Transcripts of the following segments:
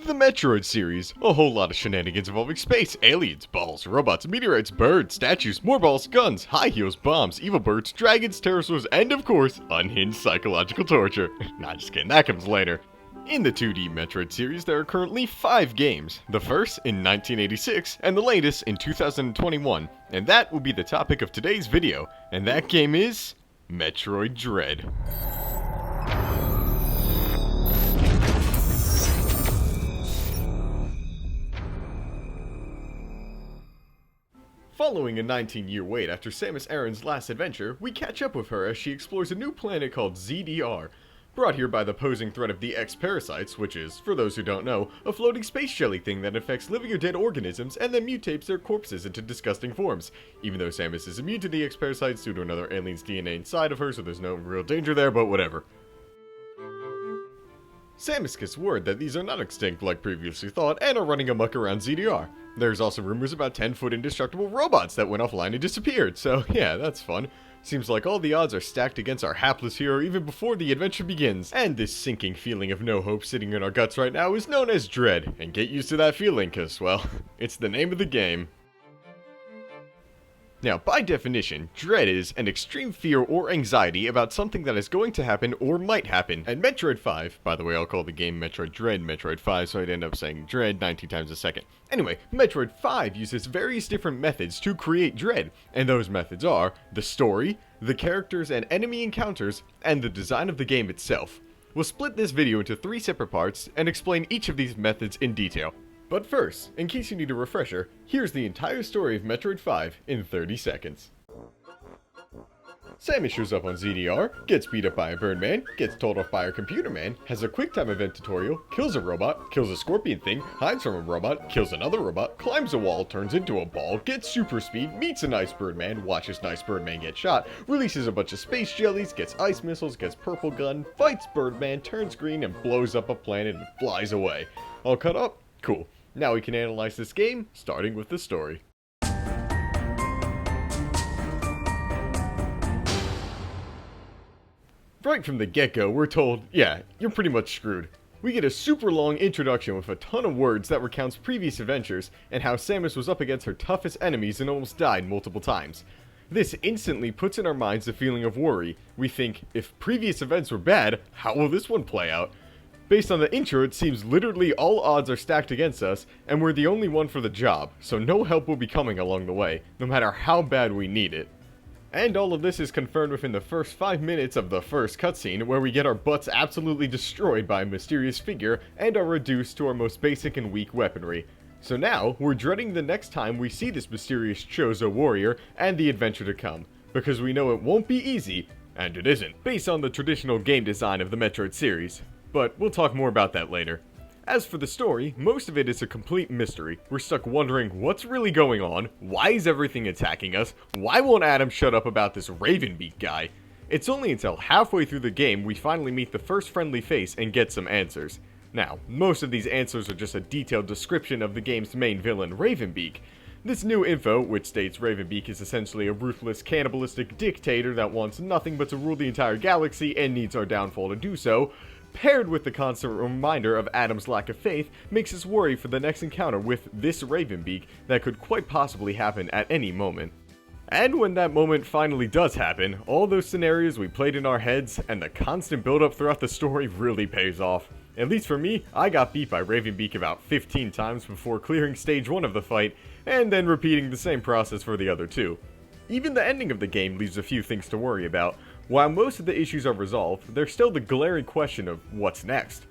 The Metroid series. A whole lot of shenanigans involving space, aliens, balls, robots, meteorites, birds, statues, more balls, guns, high heels, bombs, evil birds, dragons, pterosaurs, and of course, unhinged psychological torture. Nah, just kidding, that comes later. In the 2D Metroid series, there are currently 5 games. The first in 1986, and the latest in 2021. And that will be the topic of today's video. And that game is Metroid Dread. Following a 19-year wait after Samus Aran's last adventure, we catch up with her as she explores a new planet called ZDR, brought here by the posing threat of the X-Parasites, which is, for those who don't know, a floating space jelly thing that infects living or dead organisms and then mutates their corpses into disgusting forms. Even though Samus is immune to the X-Parasites due to another alien's DNA inside of her, so there's no real danger there, but whatever. Samus gets word that these are not extinct like previously thought and are running amok around ZDR. There's also rumors about 10-foot indestructible robots that went offline and disappeared, so yeah, that's fun. Seems like all the odds are stacked against our hapless hero even before the adventure begins, and this sinking feeling of no hope sitting in our guts right now is known as dread, and get used to that feeling cause, well, it's the name of the game. Now, by definition, dread is an extreme fear or anxiety about something that is going to happen or might happen. And Metroid 5, by the way, I'll call the game Metroid Dread Metroid 5, so I'd end up saying dread 19 times a second. Anyway, Metroid 5 uses various different methods to create dread, and those methods are the story, the characters and enemy encounters, and the design of the game itself. We'll split this video into 3 separate parts and explain each of these methods in detail. But first, in case you need a refresher, here's the entire story of Metroid 5 in 30 seconds. Samus shows up on ZDR, gets beat up by a Birdman, gets told off by a Computer Man, has a QuickTime event tutorial, kills a robot, kills a scorpion thing, hides from a robot, kills another robot, climbs a wall, turns into a ball, gets super speed, meets a nice Birdman, watches nice Birdman get shot, releases a bunch of space jellies, gets ice missiles, gets purple gun, fights Birdman, turns green, and blows up a planet and flies away. All cut up? Cool. Now we can analyze this game, starting with the story. Right from the get-go, we're told, yeah, you're pretty much screwed. We get a super long introduction with a ton of words that recounts previous adventures, and how Samus was up against her toughest enemies and almost died multiple times. This instantly puts in our minds a feeling of worry. We think, if previous events were bad, how will this one play out? Based on the intro, it seems literally all odds are stacked against us, and we're the only one for the job, so no help will be coming along the way, no matter how bad we need it. And all of this is confirmed within the first 5 minutes of the first cutscene, where we get our butts absolutely destroyed by a mysterious figure, and are reduced to our most basic and weak weaponry. So now, we're dreading the next time we see this mysterious Chozo warrior, and the adventure to come, because we know it won't be easy, and it isn't, based on the traditional game design of the Metroid series. But we'll talk more about that later. As for the story, most of it is a complete mystery. We're stuck wondering what's really going on, why is everything attacking us, why won't Adam shut up about this Ravenbeak guy? It's only until halfway through the game we finally meet the first friendly face and get some answers. Now, most of these answers are just a detailed description of the game's main villain, Ravenbeak. This new info, which states Ravenbeak is essentially a ruthless, cannibalistic dictator that wants nothing but to rule the entire galaxy and needs our downfall to do so, paired with the constant reminder of Adam's lack of faith, makes us worry for the next encounter with this Ravenbeak that could quite possibly happen at any moment. And when that moment finally does happen, all those scenarios we played in our heads and the constant build-up throughout the story really pays off. At least for me, I got beat by Ravenbeak about 15 times before clearing stage 1 of the fight, and then repeating the same process for the other 2. Even the ending of the game leaves a few things to worry about. While most of the issues are resolved, there's still the glaring question of what's next.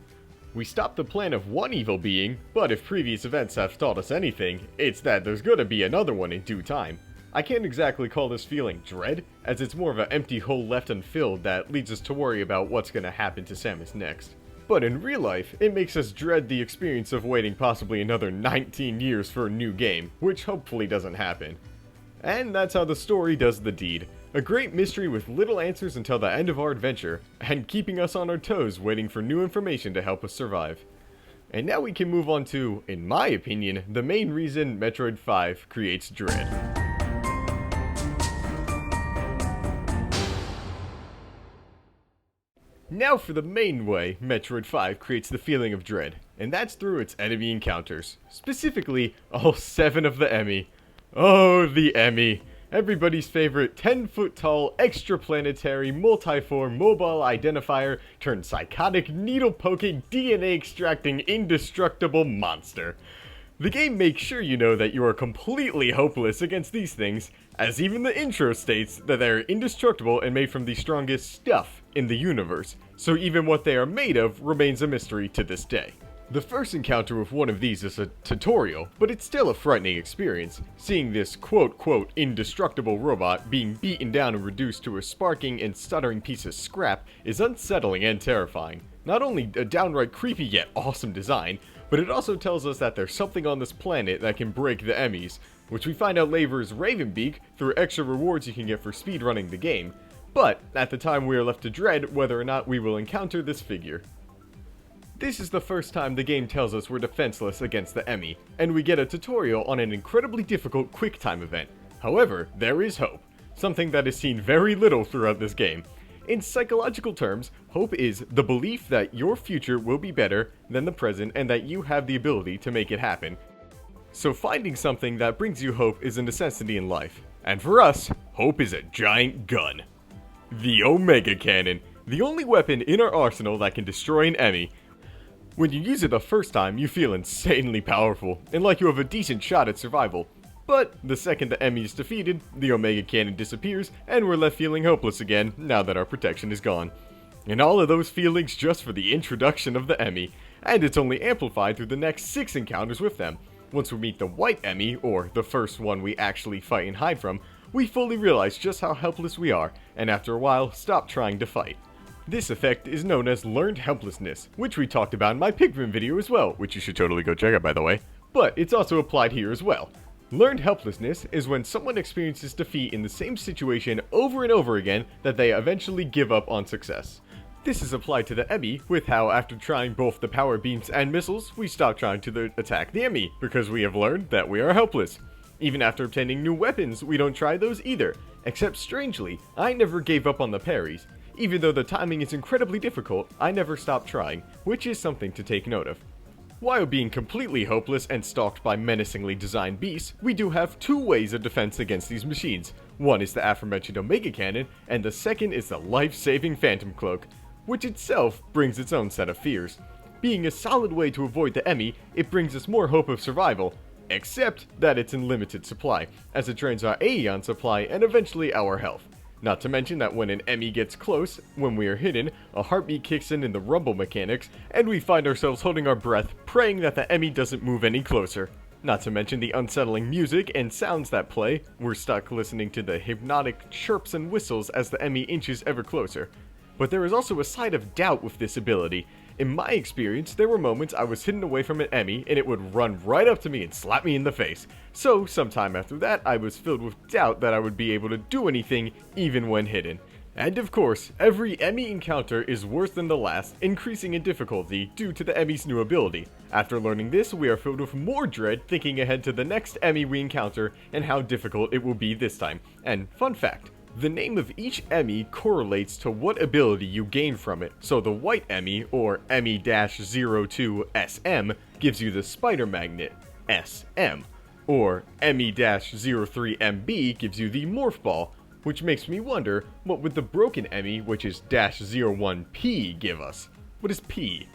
We stopped the plan of one evil being, but if previous events have taught us anything, it's that there's gonna be another one in due time. I can't exactly call this feeling dread, as it's more of an empty hole left unfilled that leads us to worry about what's gonna happen to Samus next. But in real life, it makes us dread the experience of waiting possibly another 19 years for a new game, which hopefully doesn't happen. And that's how the story does the deed. A great mystery with little answers until the end of our adventure, and keeping us on our toes waiting for new information to help us survive. And now we can move on to, in my opinion, the main reason Metroid 5 creates dread. Now for the main way Metroid 5 creates the feeling of dread, and that's through its enemy encounters. Specifically, all 7 of the Emmy. Oh, the Emmy. Everybody's favorite 10-foot tall, extraplanetary, multiform, mobile identifier turned psychotic, needle-poking, DNA-extracting, indestructible monster. The game makes sure you know that you are completely hopeless against these things, as even the intro states that they are indestructible and made from the strongest stuff in the universe, so even what they are made of remains a mystery to this day. The first encounter with one of these is a tutorial, but it's still a frightening experience. Seeing this quote-quote indestructible robot being beaten down and reduced to a sparking and stuttering piece of scrap is unsettling and terrifying. Not only a downright creepy yet awesome design, but it also tells us that there's something on this planet that can break the Emmys, which we find out later is Ravenbeak through extra rewards you can get for speedrunning the game. But, at the time we are left to dread whether or not we will encounter this figure. This is the first time the game tells us we're defenseless against the Emmy, and we get a tutorial on an incredibly difficult QuickTime event. However, there is hope, something that is seen very little throughout this game. In psychological terms, hope is the belief that your future will be better than the present and that you have the ability to make it happen. So finding something that brings you hope is a necessity in life. And for us, hope is a giant gun. The Omega Cannon, the only weapon in our arsenal that can destroy an Emmy. When you use it the first time, you feel insanely powerful, and like you have a decent shot at survival. But the second the Emmy is defeated, the Omega Cannon disappears, and we're left feeling hopeless again, now that our protection is gone. And all of those feelings just for the introduction of the Emmy, and it's only amplified through the next 6 encounters with them. Once we meet the White Emmy, or the first one we actually fight and hide from, we fully realize just how helpless we are, and after a while, stop trying to fight. This effect is known as learned helplessness, which we talked about in my Pikmin video as well, which you should totally go check out by the way, but it's also applied here as well. Learned helplessness is when someone experiences defeat in the same situation over and over again that they eventually give up on success. This is applied to the Emmy with how after trying both the power beams and missiles, we stop trying to attack the Emmy because we have learned that we are helpless. Even after obtaining new weapons, we don't try those either, except strangely, I never gave up on the parries. Even though the timing is incredibly difficult, I never stopped trying, which is something to take note of. While being completely hopeless and stalked by menacingly designed beasts, we do have 2 ways of defense against these machines. One is the aforementioned Omega Cannon, and the second is the life-saving Phantom Cloak, which itself brings its own set of fears. Being a solid way to avoid the Emmy, it brings us more hope of survival, except that it's in limited supply, as it drains our Aeon supply and eventually our health. Not to mention that when an Emmy gets close, when we are hidden, a heartbeat kicks in the rumble mechanics, and we find ourselves holding our breath, praying that the Emmy doesn't move any closer. Not to mention the unsettling music and sounds that play, we're stuck listening to the hypnotic chirps and whistles as the Emmy inches ever closer. But there is also a side of doubt with this ability. In my experience, there were moments I was hidden away from an Emmy and it would run right up to me and slap me in the face. So, sometime after that, I was filled with doubt that I would be able to do anything, even when hidden. And of course, every Emmy encounter is worse than the last, increasing in difficulty due to the Emmy's new ability. After learning this, we are filled with more dread, thinking ahead to the next Emmy we encounter and how difficult it will be this time. And fun fact, the name of each Emmy correlates to what ability you gain from it, so the White Emmy, or Emmy-02SM, gives you the Spider Magnet, SM, or Emmy-03MB gives you the Morph Ball, which makes me wonder, what would the Broken Emmy, which is -01P, give us? What is P?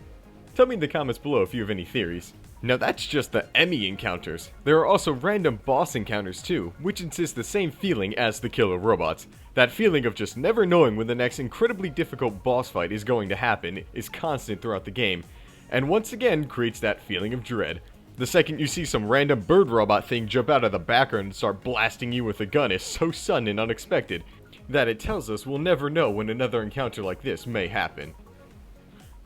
Tell me in the comments below if you have any theories. Now that's just the Emmy encounters. There are also random boss encounters too, which insist the same feeling as the killer robots. That feeling of just never knowing when the next incredibly difficult boss fight is going to happen is constant throughout the game, and once again creates that feeling of dread. The second you see some random bird robot thing jump out of the background and start blasting you with a gun is so sudden and unexpected, that it tells us we'll never know when another encounter like this may happen.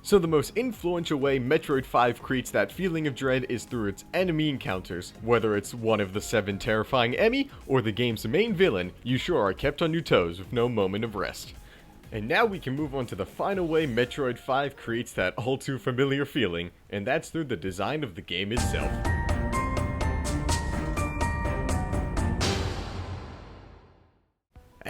So the most influential way Metroid 5 creates that feeling of dread is through its enemy encounters. Whether it's one of the 7 terrifying Emmy, or the game's main villain, you sure are kept on your toes with no moment of rest. And now we can move on to the final way Metroid 5 creates that all too familiar feeling, and that's through the design of the game itself.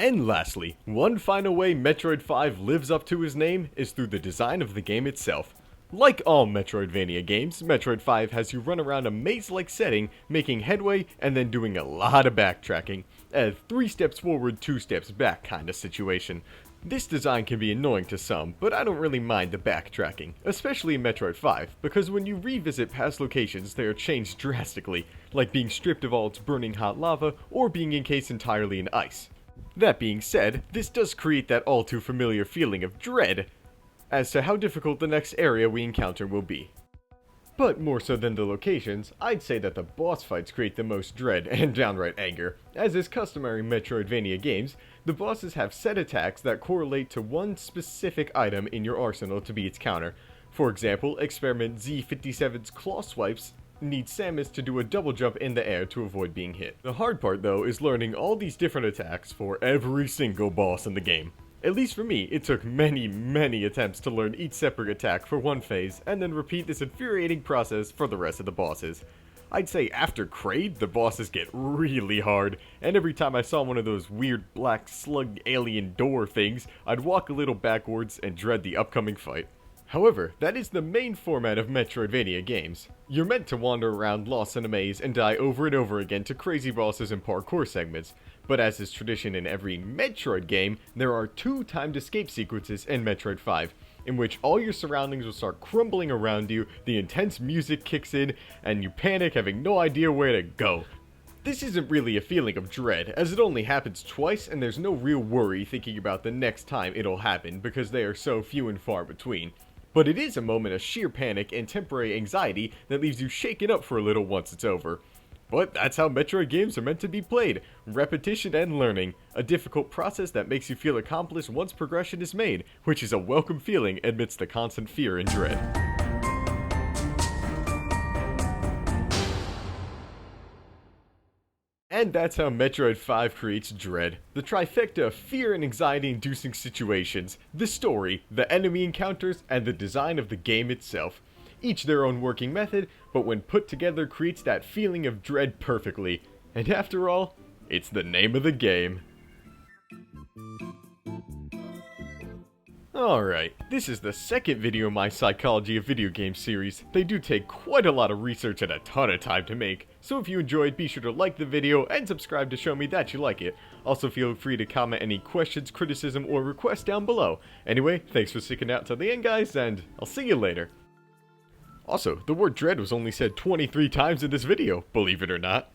And lastly, one final way Metroid 5 lives up to his name is through the design of the game itself. Like all Metroidvania games, Metroid 5 has you run around a maze-like setting, making headway and then doing a lot of backtracking. A 3 steps forward, 2 steps back kind of situation. This design can be annoying to some, but I don't really mind the backtracking, especially in Metroid 5, because when you revisit past locations they are changed drastically, like being stripped of all its burning hot lava or being encased entirely in ice. That being said, this does create that all too familiar feeling of dread as to how difficult the next area we encounter will be. But more so than the locations, I'd say that the boss fights create the most dread and downright anger. As is customary in Metroidvania games, the bosses have set attacks that correlate to one specific item in your arsenal to be its counter. For example, Experiment Z57's claw swipes need Samus to do a double jump in the air to avoid being hit. The hard part though is learning all these different attacks for every single boss in the game. At least for me, it took many attempts to learn each separate attack for one phase, and then repeat this infuriating process for the rest of the bosses. I'd say after Kraid, the bosses get really hard, and every time I saw one of those weird black slug alien door things, I'd walk a little backwards and dread the upcoming fight. However, that is the main format of Metroidvania games. You're meant to wander around lost in a maze and die over and over again to crazy bosses and parkour segments, but as is tradition in every Metroid game, there are 2 timed escape sequences in Metroid 5, in which all your surroundings will start crumbling around you, the intense music kicks in, and you panic having no idea where to go. This isn't really a feeling of dread, as it only happens twice and there's no real worry thinking about the next time it'll happen because they are so few and far between. But it is a moment of sheer panic and temporary anxiety that leaves you shaken up for a little once it's over. But that's how Metroid games are meant to be played, repetition and learning, a difficult process that makes you feel accomplished once progression is made, which is a welcome feeling amidst the constant fear and dread. And that's how Metroid 5 creates dread. The trifecta of fear and anxiety-inducing situations, the story, the enemy encounters, and the design of the game itself. Each their own working method, but when put together creates that feeling of dread perfectly. And after all, it's the name of the game. Alright, this is the second video in my Psychology of Video Games series. They do take quite a lot of research and a ton of time to make, so if you enjoyed, be sure to like the video and subscribe to show me that you like it. Also feel free to comment any questions, criticism, or requests down below. Anyway, thanks for sticking out till the end guys, and I'll see you later. Also, the word dread was only said 23 times in this video, believe it or not.